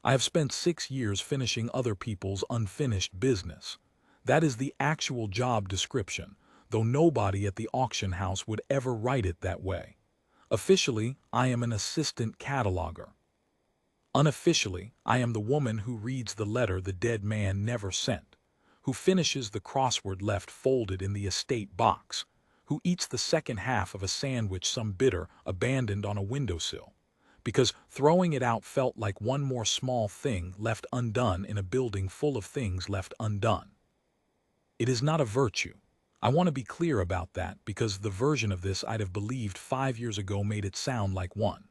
I have spent 6 years finishing other people's unfinished business. That is the actual job description, though nobody at the auction house would ever write it that way. Officially, I am an assistant cataloger. Unofficially, I am the woman who reads the letter the dead man never sent, who finishes the crossword left folded in the estate box, who eats the second half of a sandwich some bidder abandoned on a windowsill, because throwing it out felt like one more small thing left undone in a building full of things left undone. It is not a virtue. I want to be clear about that because the version of this I'd have believed 5 years ago made it sound like one.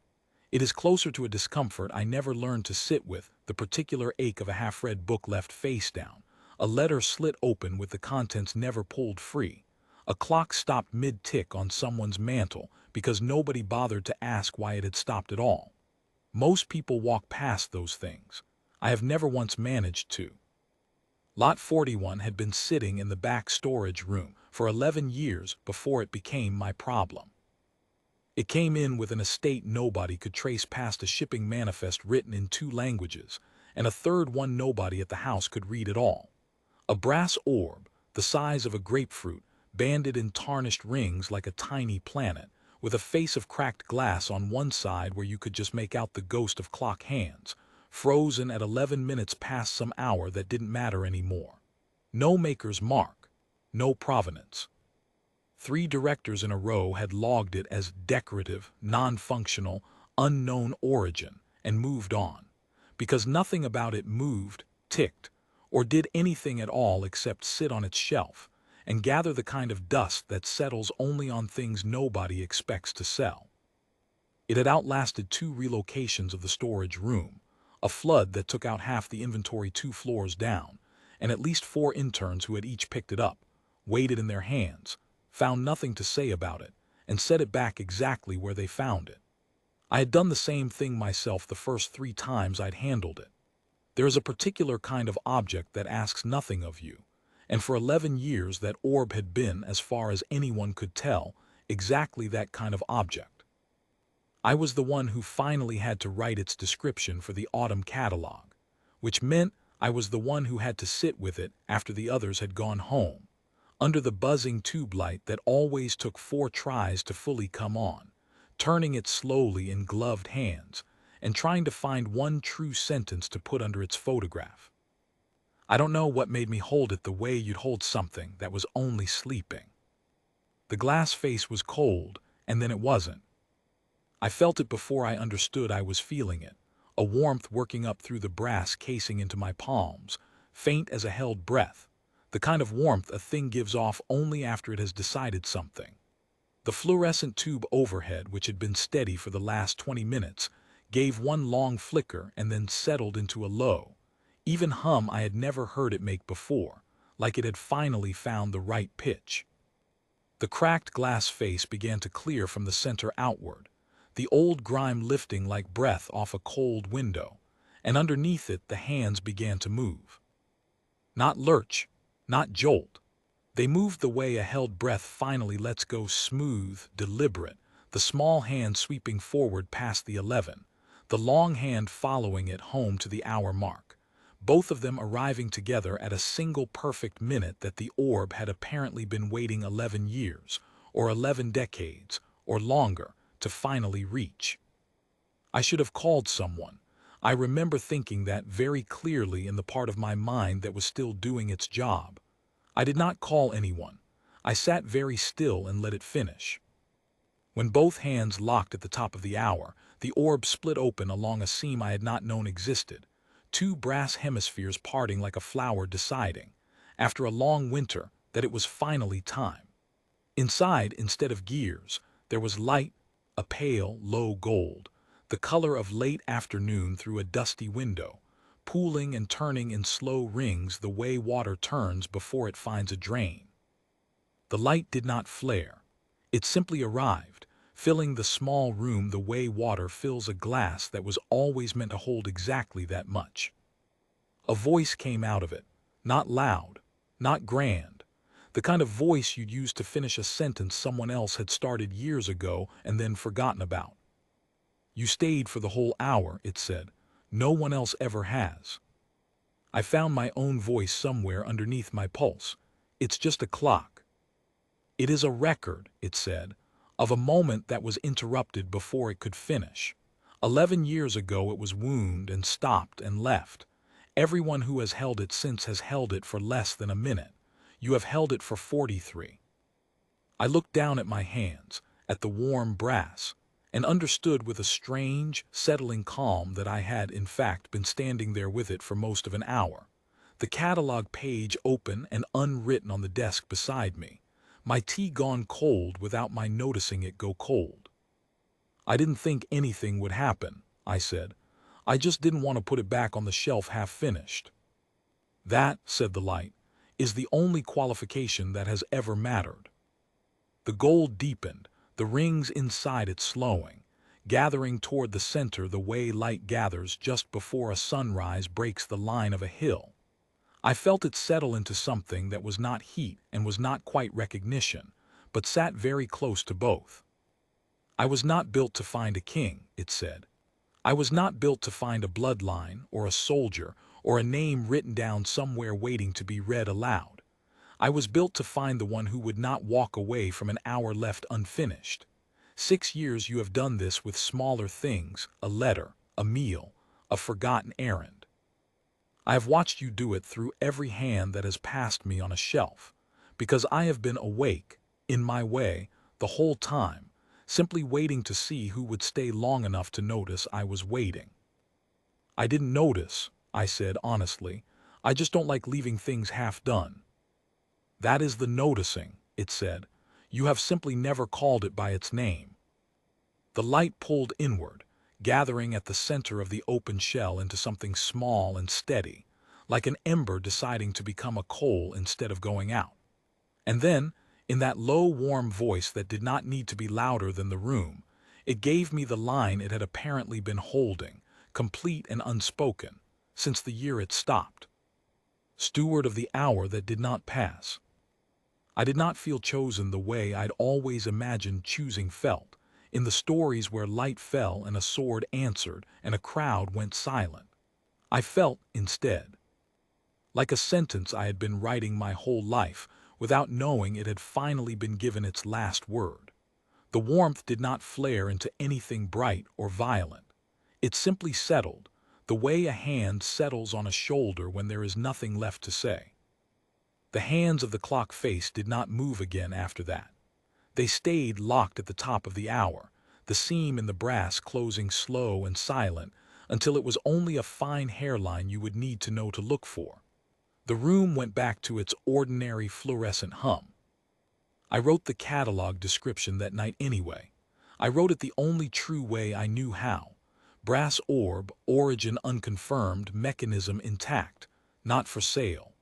It is closer to a discomfort I never learned to sit with, the particular ache of a half-read book left face down, a letter slit open with the contents never pulled free, a clock stopped mid-tick on someone's mantle because nobody bothered to ask why it had stopped at all. Most people walk past those things. I have never once managed to. Lot 41 had been sitting in the back storage room for 11 years before it became my problem. It came in with an estate nobody could trace past a shipping manifest written in 2 languages, and a third one nobody at the house could read at all. A brass orb, the size of a grapefruit, banded in tarnished rings like a tiny planet, with a face of cracked glass on one side where you could just make out the ghost of clock hands, frozen at 11 minutes past some hour that didn't matter anymore. No maker's mark, no provenance. 3 directors in a row had logged it as decorative, non-functional, unknown origin, and moved on, because nothing about it moved, ticked, or did anything at all except sit on its shelf and gather the kind of dust that settles only on things nobody expects to sell. It had outlasted 2 relocations of the storage room, a flood that took out half the inventory 2 floors down, and at least 4 interns who had each picked it up, weighed it in their hands, found nothing to say about it, and set it back exactly where they found it. I had done the same thing myself the first 3 times I'd handled it. There is a particular kind of object that asks nothing of you, and for 11 years that orb had been, as far as anyone could tell, exactly that kind of object. I was the one who finally had to write its description for the autumn catalogue, which meant I was the one who had to sit with it after the others had gone home, under the buzzing tube light that always took 4 tries to fully come on, turning it slowly in gloved hands, and trying to find one true sentence to put under its photograph. I don't know what made me hold it the way you'd hold something that was only sleeping. The glass face was cold, and then it wasn't. I felt it before I understood I was feeling it, a warmth working up through the brass casing into my palms, faint as a held breath, the kind of warmth a thing gives off only after it has decided something. The fluorescent tube overhead, which had been steady for the last 20 minutes, gave one long flicker and then settled into a low, even hum I had never heard it make before, like it had finally found the right pitch. The cracked glass face began to clear from the center outward, the old grime lifting like breath off a cold window, and underneath it the hands began to move. Not lurch, not jolt. They moved the way a held breath finally lets go, smooth, deliberate, the small hand sweeping forward past the 11, the long hand following it home to the hour mark, both of them arriving together at a single perfect minute that the orb had apparently been waiting 11 years, or 11 decades, or longer, to finally reach. I should have called someone. I remember thinking that very clearly in the part of my mind that was still doing its job. I did not call anyone. I sat very still and let it finish. When both hands locked at the top of the hour, the orb split open along a seam I had not known existed, 2 brass hemispheres parting like a flower deciding, after a long winter, that it was finally time. Inside, instead of gears, there was light, a pale, low gold, the color of late afternoon through a dusty window, pooling and turning in slow rings the way water turns before it finds a drain. The light did not flare. It simply arrived, filling the small room the way water fills a glass that was always meant to hold exactly that much. A voice came out of it, not loud, not grand, the kind of voice you'd use to finish a sentence someone else had started years ago and then forgotten about. "You stayed for the whole hour," it said, No one else ever has. I found my own voice somewhere underneath my pulse. It's just a clock. It is a record, it said, of a moment that was interrupted before it could finish. 11 years ago it was wounded and stopped and left. Everyone who has held it since has held it for less than a minute. You have held it for 43. I looked down at my hands, at the warm brass, and understood with a strange, settling calm that I had, in fact, been standing there with it for most of an hour. The catalog page open and unwritten on the desk beside me, my tea gone cold without my noticing it go cold. I didn't think anything would happen, I said. I just didn't want to put it back on the shelf half finished. That, said the light, is the only qualification that has ever mattered. The gold deepened, the rings inside it slowing, gathering toward the center the way light gathers just before a sunrise breaks the line of a hill. I felt it settle into something that was not heat and was not quite recognition, but sat very close to both. I was not built to find a king, it said. I was not built to find a bloodline or a soldier or a name written down somewhere waiting to be read aloud. I was built to find the one who would not walk away from an hour left unfinished. 6 years you have done this with smaller things, a letter, a meal, a forgotten errand. I have watched you do it through every hand that has passed me on a shelf, because I have been awake, in my way, the whole time, simply waiting to see who would stay long enough to notice I was waiting. I didn't notice, I said honestly. I just don't like leaving things half done. That is the noticing, it said. You have simply never called it by its name. The light pulled inward, gathering at the center of the open shell into something small and steady, like an ember deciding to become a coal instead of going out. And then, in that low, warm voice that did not need to be louder than the room, it gave me the line it had apparently been holding, complete and unspoken, since the year it stopped. Steward of the hour that did not pass. I did not feel chosen the way I'd always imagined choosing felt, in the stories where light fell and a sword answered and a crowd went silent. I felt, instead, like a sentence I had been writing my whole life without knowing it had finally been given its last word. The warmth did not flare into anything bright or violent. It simply settled, the way a hand settles on a shoulder when there is nothing left to say. The hands of the clock face did not move again after that. They stayed locked at the top of the hour, the seam in the brass closing slow and silent until it was only a fine hairline you would need to know to look for. The room went back to its ordinary fluorescent hum. I wrote the catalog description that night anyway. I wrote it the only true way I knew how. Brass orb, origin unconfirmed, mechanism intact, not for sale.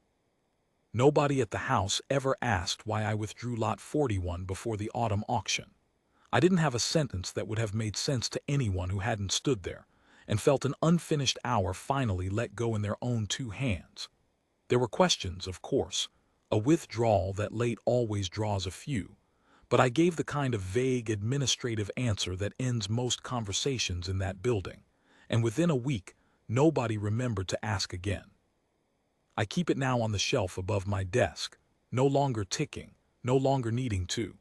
Nobody at the house ever asked why I withdrew lot 41 before the autumn auction. I didn't have a sentence that would have made sense to anyone who hadn't stood there, and felt an unfinished hour finally let go in their own 2 hands. There were questions, of course, a withdrawal that late always draws a few, but I gave the kind of vague administrative answer that ends most conversations in that building, and within a week, nobody remembered to ask again. I keep it now on the shelf above my desk, no longer ticking, no longer needing to.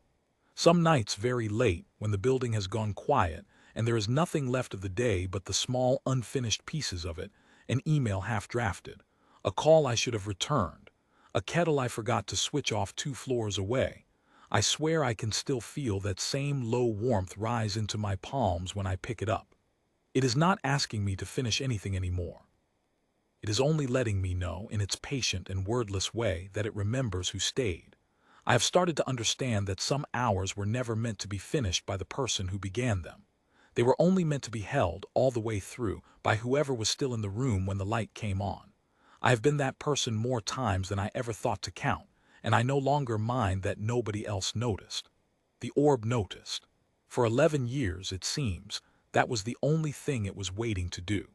Some nights very late, when the building has gone quiet and there is nothing left of the day but the small unfinished pieces of it, an email half-drafted, a call I should have returned, a kettle I forgot to switch off 2 floors away, I swear I can still feel that same low warmth rise into my palms when I pick it up. It is not asking me to finish anything anymore. It is only letting me know, in its patient and wordless way, that it remembers who stayed. I have started to understand that some hours were never meant to be finished by the person who began them. They were only meant to be held all the way through by whoever was still in the room when the light came on. I have been that person more times than I ever thought to count, and I no longer mind that nobody else noticed. The orb noticed. For 11 years, it seems, that was the only thing it was waiting to do.